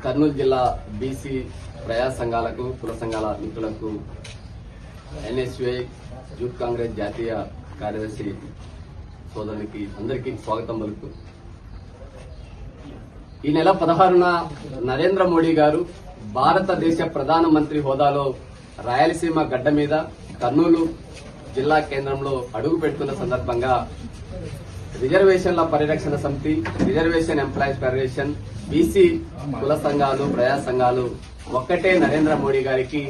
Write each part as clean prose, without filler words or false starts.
కర్నూలు జిల్లా బీసీ ప్రజా సంఘాలకు కుల సంఘాల మిత్రులకు ఎన్ఎస్యుఐ యూత్ కాంగ్రెస్ జాతీయ కార్యదర్శి సోదరునికి అందరికీ స్వాగతం పలుకు. ఈ నెల 16న నరేంద్ర మోడీ గారు భారతదేశ ప్రధానమంత్రి హోదాలో రాయలసీమ గడ్డ మీద కర్నూలు జిల్లా కేంద్రంలో అడుగు పెడుతున్న సందర్భంగా రిజర్వేషన్ల పరిరక్షణ సమితి, రిజర్వేషన్ ఎంప్లాయీస్ ఫెడరేషన్, బీసీ కుల సంఘాలు, ప్రజా సంఘాలు ఒక్కటే నరేంద్ర మోడీ గారికి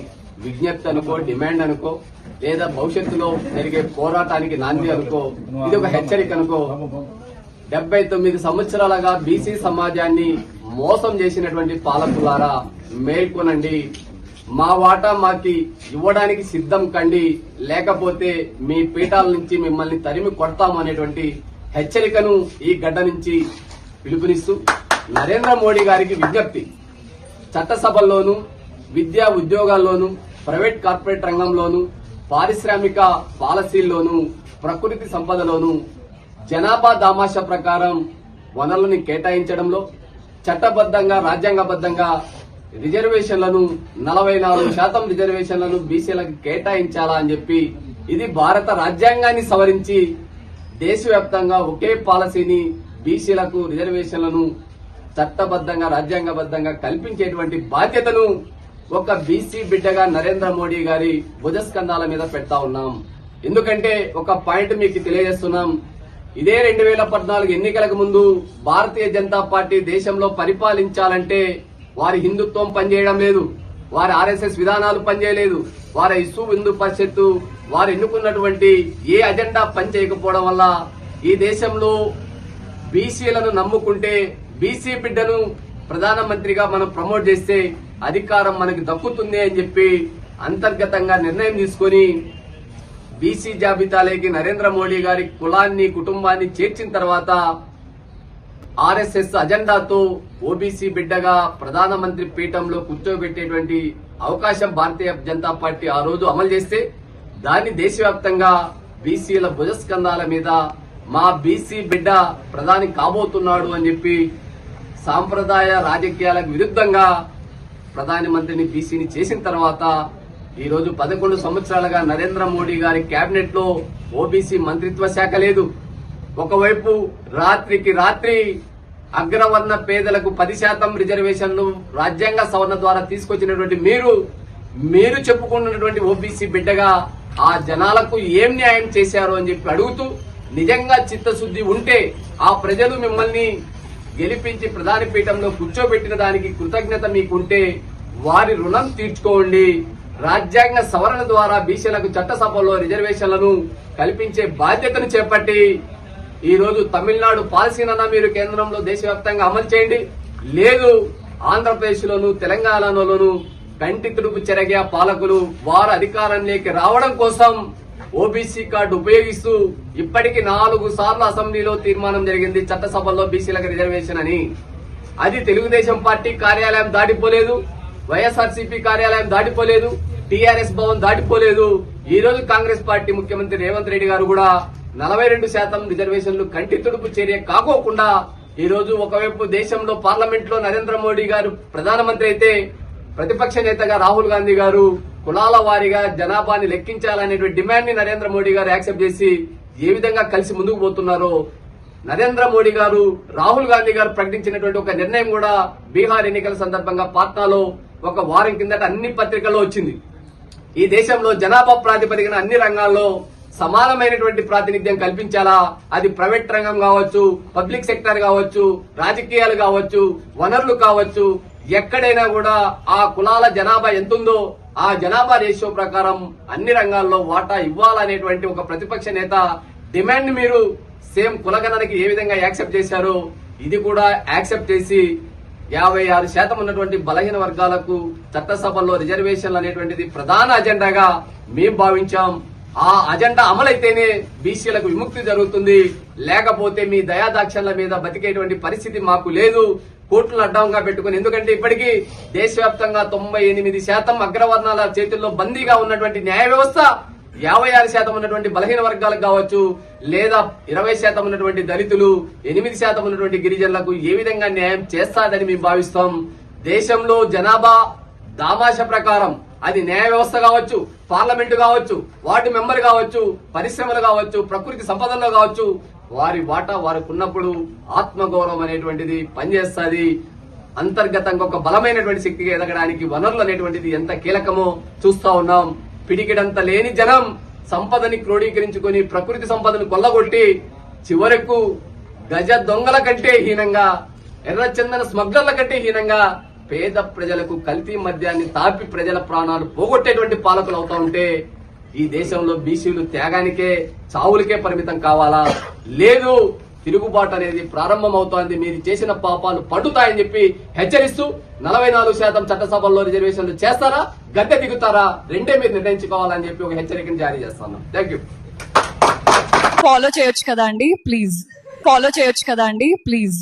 విజ్ఞప్తి అనుకో, డిమాండ్ అనుకో, లేదా భవిష్యత్తులో జరిగే పోరాటానికి నాంది అనుకో, ఇది ఒక హెచ్చరిక అనుకో. 79 సంవత్సరాలుగా బీసీ సమాజాన్ని మోసం చేసినటువంటి పాలకులారా మేల్కొనండి. మా వాటా మాకి ఇవ్వడానికి సిద్ధం కండి, లేకపోతే మీ పీఠాల నుంచి మిమ్మల్ని తరిమి కొడతామనేటువంటి హెచ్చరికను ఈ గడ్డ నుంచి పిలుపునిస్తూ నరేంద్ర మోడీ గారికి విజ్ఞప్తి. చట్టసభల్లోనూ, విద్యా ఉద్యోగాల్లోనూ, ప్రైవేట్ కార్పొరేట్ రంగంలోనూ, పారిశ్రామిక పాలసీల్లోనూ, ప్రకృతి సంపదలోనూ జనాభా దామాషా ప్రకారం వనరులను కేటాయించడంలో చట్టబద్దంగా, రాజ్యాంగబద్దంగా రిజర్వేషన్లను 44% రిజర్వేషన్లను బీసీలకు కేటాయించాలా అని చెప్పి, ఇది భారత రాజ్యాంగాన్ని సవరించి దేశవ్యాప్తంగా ఒకే పాలసీని బీసీలకు రిజర్వేషన్లను చట్టబద్దంగా, రాజ్యాంగబద్దంగా కల్పించేటువంటి బాధ్యతను ఒక బీసీ బిడ్డగా నరేంద్ర మోడీ గారి భుజస్కంధాల మీద పెడతా ఉన్నాం. ఎందుకంటే ఒక పాయింట్ మీకు తెలియజేస్తున్నాం. ఇదే 2014 ఎన్నికలకు ముందు భారతీయ జనతా పార్టీ దేశంలో పరిపాలించాలంటే వారి హిందుత్వం పనిచేయడం లేదు, వారి ఆర్ఎస్ఎస్ విధానాలు పనిచేయలేదు, వారి ఇసు హిందూ పరిషత్తు వారు ఎన్నుకున్నటువంటి ఏ అజెండా పనిచేయకపోవడం వల్ల ఈ దేశంలో బీసీలను నమ్ముకుంటే బీసీ బిడ్డను ప్రధానమంత్రిగా మనం ప్రమోట్ చేస్తే అధికారం మనకు దక్కుతుంది అని చెప్పి అంతర్గతంగా నిర్ణయం తీసుకుని బీసీ జాబితాలోకి నరేంద్ర మోడీ గారి కులాన్ని, కుటుంబాన్ని చేర్చిన తర్వాత ఆర్ఎస్ఎస్ అజెండాతో ఓబీసీ బిడ్డగా ప్రధానమంత్రి పీఠంలో కూర్చోబెట్టేటువంటి అవకాశం భారతీయ జనతా పార్టీ ఆ రోజు అమలు చేస్తే దాన్ని దేశవ్యాప్తంగా బీసీల భుజస్కంధాల మీద మా బీసీ బిడ్డ ప్రధాని కాబోతున్నాడు అని చెప్పి సాంప్రదాయ రాజకీయాలకు విరుద్ధంగా ప్రధానమంత్రిని బీసీని చేసిన తర్వాత ఈ రోజు 11 సంవత్సరాలుగా నరేంద్ర మోడీ గారి కేబినెట్ లో ఓబీసీ మంత్రిత్వ శాఖ లేదు. ఒకవైపు రాత్రికి రాత్రి అగ్రవర్ణ పేదలకు 10% రిజర్వేషన్లు రాజ్యాంగ సవరణ ద్వారా తీసుకొచ్చినటువంటి మీరు చెప్పుకున్నటువంటి ఓబీసీ బిడ్డగా ఆ జనాలకు ఏం న్యాయం చేశారు అని చెప్పి అడుగుతూ, నిజంగా చిత్తశుద్ధి ఉంటే ఆ ప్రజలు మిమ్మల్ని గెలిపించి ప్రధాని పీఠంలో కూర్చోబెట్టిన దానికి కృతజ్ఞత మీకుంటే వారి రుణం తీర్చుకోండి. రాజ్యాంగ సవరణ ద్వారా బీసీలకు చట్టసభలో రిజర్వేషన్లను కల్పించే బాధ్యతను చేపట్టి ఈ రోజు తమిళనాడు పాలసీనన్నా మీరు కేంద్రంలో దేశవ్యాప్తంగా అమలు చేయండి, లేదు ఆంధ్రప్రదేశ్ లోను, తెలంగాణలోను కంటి తుడుపు చెరగే పాలకులు వారు అధికారంలోకి రావడం కోసం ఓబీసీ కార్డు ఉపయోగిస్తూ ఇప్పటికి 4 సార్లు అసెంబ్లీలో తీర్మానం జరిగింది చట్టసభల్లో బీసీలకు రిజర్వేషన్ అని. అది తెలుగుదేశం పార్టీ కార్యాలయం దాటిపోలేదు, వైఎస్ఆర్సీపీ కార్యాలయం దాటిపోలేదు, టీఆర్ఎస్ భవన్ దాటిపోలేదు. ఈ రోజు కాంగ్రెస్ పార్టీ ముఖ్యమంత్రి రేవంత్ రెడ్డి గారు కూడా 42% రిజర్వేషన్లు కంటి తుడుపు చర్య కాకోకుండా ఈ రోజు ఒకవైపు దేశంలో పార్లమెంట్ లో నరేంద్ర మోడీ గారు ప్రధానమంత్రి అయితే ప్రతిపక్ష నేతగా రాహుల్ గాంధీ గారు కులాల వారీగా జనాభాని లెక్కించాలనేటువంటి డిమాండ్ ని నరేంద్ర మోడీ గారు యాక్సెప్ట్ చేసి ఏ విధంగా కలిసి ముందుకు పోతున్నారో, నరేంద్ర మోడీ గారు, రాహుల్ గాంధీ గారు ప్రకటించినటువంటి ఒక నిర్ణయం కూడా బీహార్ ఎన్నికల సందర్భంగా పాట్నాలో ఒక వారం కిందట అన్ని పత్రికల్లో వచ్చింది. ఈ దేశంలో జనాభా ప్రాతిపదికన అన్ని రంగాల్లో సమానమైనటువంటి ప్రాతినిధ్యం కల్పించాలా. అది ప్రైవేట్ రంగం కావచ్చు, పబ్లిక్ సెక్టర్ కావచ్చు, రాజకీయాలు కావచ్చు, వనరులు కావచ్చు, ఎక్కడైనా కూడా ఆ కులాల జనాభా ఎంతుందో ఆ జనాభా రేషియో ప్రకారం అన్ని రంగాల్లో వాటా ఇవ్వాలనేటువంటి ఒక ప్రతిపక్ష నేత డిమాండ్ మీరు సేమ్ కులగణనకి ఏ విధంగా యాక్సెప్ట్ చేశారో ఇది కూడా యాక్సెప్ట్ చేసి 56% ఉన్నటువంటి బలహీన వర్గాలకు చట్టసభల్లో రిజర్వేషన్లు అనేటువంటిది ప్రధాన అజెండాగా మేము భావించాం. ఆ అజెండా అమలైతేనే బీసీలకు విముక్తి జరుగుతుంది, లేకపోతే మీ దయాదాక్షన్ల మీద బతికేటువంటి పరిస్థితి మాకు లేదు. కోర్టులను అడ్డంగా పెట్టుకుని, ఎందుకంటే ఇప్పటికీ దేశవ్యాప్తంగా 98% అగ్రవర్ణాల చేతుల్లో బందీగా ఉన్నటువంటి న్యాయ వ్యవస్థ 56% ఉన్నటువంటి బలహీన వర్గాలకు కావచ్చు, లేదా 20% ఉన్నటువంటి దళితులు, 8% ఉన్నటువంటి గిరిజనులకు ఏ విధంగా న్యాయం చేస్తాదని మేము భావిస్తాం. దేశంలో జనాభా దామాష ప్రకారం అది న్యాయ వ్యవస్థ కావచ్చు, పార్లమెంటు కావచ్చు, వార్డు మెంబర్ కావచ్చు, పరిశ్రమలు కావచ్చు, ప్రకృతి సంపదల్లో కావచ్చు, వారి వాటా వారికి ఉన్నప్పుడు ఆత్మగౌరవం అనేటువంటిది పనిచేస్తుంది. అంతర్గతంగా ఒక బలమైనటువంటి శక్తిగా ఎదగడానికి వనరులు అనేటువంటిది ఎంత కీలకమో చూస్తా ఉన్నాం. పిడికిడంత లేని జనం సంపదని క్రోడీకరించుకొని ప్రకృతి సంపదను కొల్లగొట్టి చివరకు గజ దొంగల కంటే హీనంగా, ఎర్రచందన స్మగ్లర్ల కంటే హీనంగా పేద ప్రజలకు కల్తీ మద్యాన్ని తాపి ప్రజల ప్రాణాలు పోగొట్టేటువంటి పాలకులు అవుతా ఉంటే ఈ దేశంలో బీసీలు త్యాగానికే, చావులకే పరిమితం కావాలా? లేదు, తిరుగుబాటు అనేది ప్రారంభమవుతోంది. మీరు చేసిన పాపాలు పండుతాయని చెప్పి హెచ్చరిస్తూ 44% చట్టసభల్లో రిజర్వేషన్లు చేస్తారా, గద్దె దిగుతారా, రెండే మీరు నిర్ణయించుకోవాలని చెప్పి ఒక హెచ్చరికను జారీ చేస్తున్నాం. Thank you. ఫాలో చేయొచ్చు కదా అండి ప్లీజ్.